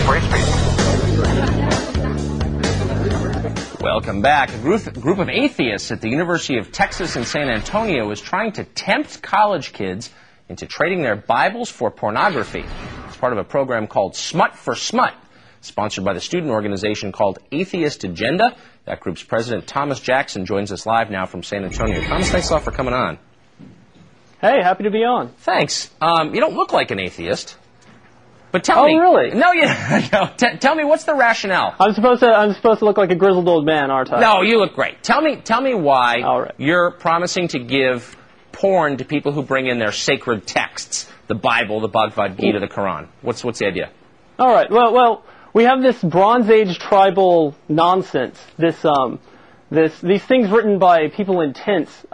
Free speech. Welcome back. A group of atheists at the University of Texas in San Antonio is trying to tempt college kids into trading their Bibles for pornography. It's part of a program called Smut for Smut, sponsored by the student organization called Atheist Agenda. That group's president, Thomas Jackson, joins us live now from San Antonio. Thomas, thanks a lot for coming on. Hey, happy to be on. Thanks. You don't look like an atheist. But tell me. Oh, really? No, no. Tell me, what's the rationale? I'm supposed to look like a grizzled old man, aren't I? No, you look great. Tell me why right. You're promising to give porn to people who bring in their sacred texts, the Bible, the Bhagavad Gita, the Quran. What's the idea? All right. Well, we have this Bronze Age tribal nonsense. These things written by people in tents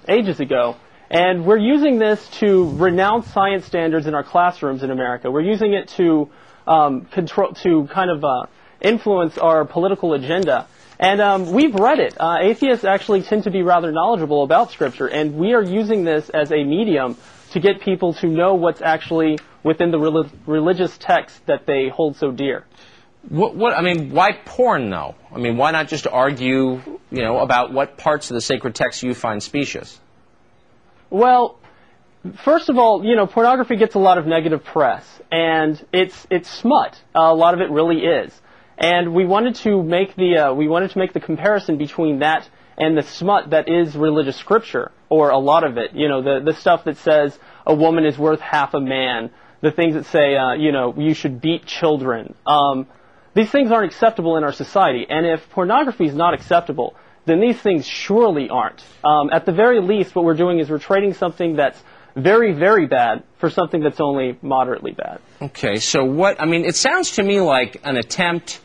ages ago. And we're using this to renounce science standards in our classrooms in America. We're using it to influence our political agenda. And we've read it. Atheists actually tend to be rather knowledgeable about Scripture, and we are using this as a medium to get people to know what's actually within the religious text that they hold so dear. Why porn, though? I mean, why not just argue, about what parts of the sacred text you find specious? Well, first of all, pornography gets a lot of negative press, and it's smut. A lot of it really is, and we wanted to make the comparison between that and the smut that is religious scripture, or a lot of it. The stuff that says a woman is worth half a man, the things that say you should beat children. These things aren't acceptable in our society, and if pornography is not acceptable, then these things surely aren't. At the very least, what we're doing is we're trading something that's very, very bad for something that's only moderately bad. Okay, so it sounds to me like an attempt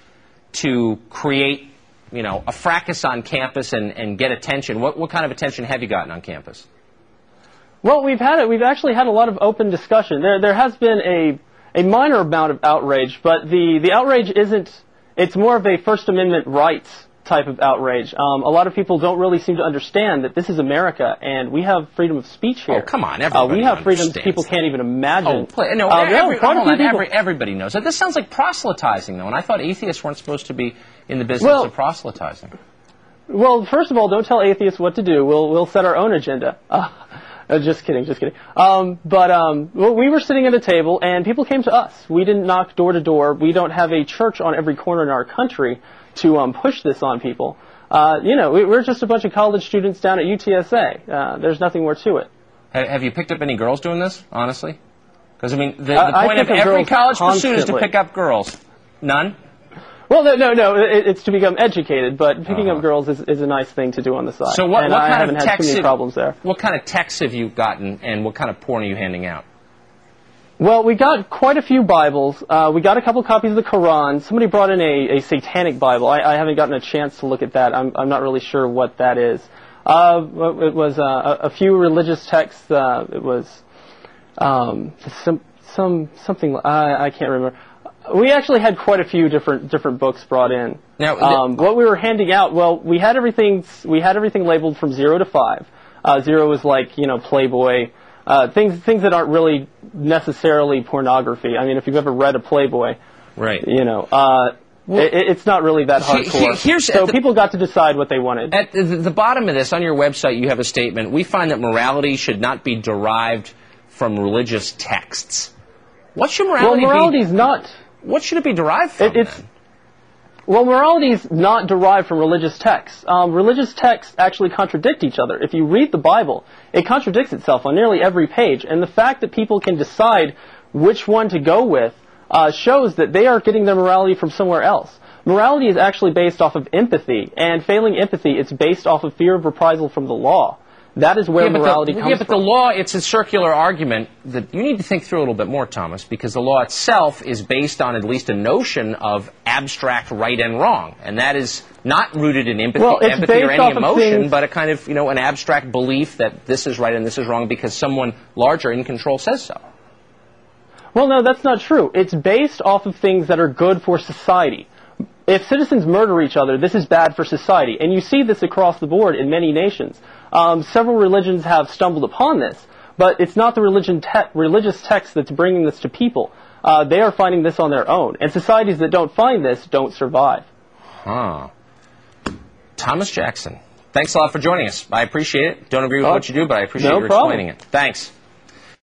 to create, a fracas on campus and get attention. What kind of attention have you gotten on campus? Well, we've actually had a lot of open discussion. There has been a minor amount of outrage, but the outrage it's more of a First Amendment rights type of outrage. A lot of people don't really seem to understand that this is America, and we have freedom of speech here. Oh, come on, everybody we have freedoms people can't even imagine. Everybody knows that. This sounds like proselytizing, though, and I thought atheists weren't supposed to be in the business of proselytizing. Well, first of all, don't tell atheists what to do. We'll set our own agenda. Just kidding. Well, we were sitting at a table, and people came to us. We didn't knock door to door. We don't have a church on every corner in our country to push this on people. We're just a bunch of college students down at UTSA. There's nothing more to it. Have you picked up any girls doing this, honestly? Because, the point of every college pursuit is to pick up girls. None? Well, no, it's to become educated, but picking up girls is a nice thing to do on the side. So I haven't had too many problems there. What kind of texts have you gotten, and what kind of porn are you handing out? Well, we got quite a few Bibles. We got a couple copies of the Quran. Somebody brought in a satanic Bible. I haven't gotten a chance to look at that. I'm not really sure what that is. It was a few religious texts. It was something I can't remember. We actually had quite a few different books brought in. Now, what we were handing out, we had everything labeled from 0 to 5. 0 was like Playboy. Things that aren't really necessarily pornography. I mean, if you've ever read a Playboy, right? It's not really that hardcore. So people got to decide what they wanted. At the bottom of this, on your website, you have a statement. We find that morality should not be derived from religious texts. What should morality be? Well, morality's not. What should it be derived from? Well, morality is not derived from religious texts. Religious texts actually contradict each other. If you read the Bible, it contradicts itself on nearly every page. And the fact that people can decide which one to go with shows that they are getting their morality from somewhere else. Morality is actually based off of empathy, and failing empathy, it's based off of fear of reprisal from the law. That is where morality comes from. Yeah, but the law, it's a circular argument that you need to think through a little bit more, Thomas, because the law itself is based on at least a notion of abstract right and wrong, and that is not rooted in empathy or any emotion, but a kind of, an abstract belief that this is right and this is wrong because someone larger in control says so. Well, no, that's not true. It's based off of things that are good for society. If citizens murder each other, this is bad for society, and you see this across the board in many nations. Several religions have stumbled upon this, but it's not the religious text that's bringing this to people. they are finding this on their own. And societies that don't find this don't survive. Huh. Thomas Jackson, thanks a lot for joining us. I appreciate it. Don't agree with what you do, but I appreciate you explaining it. Thanks.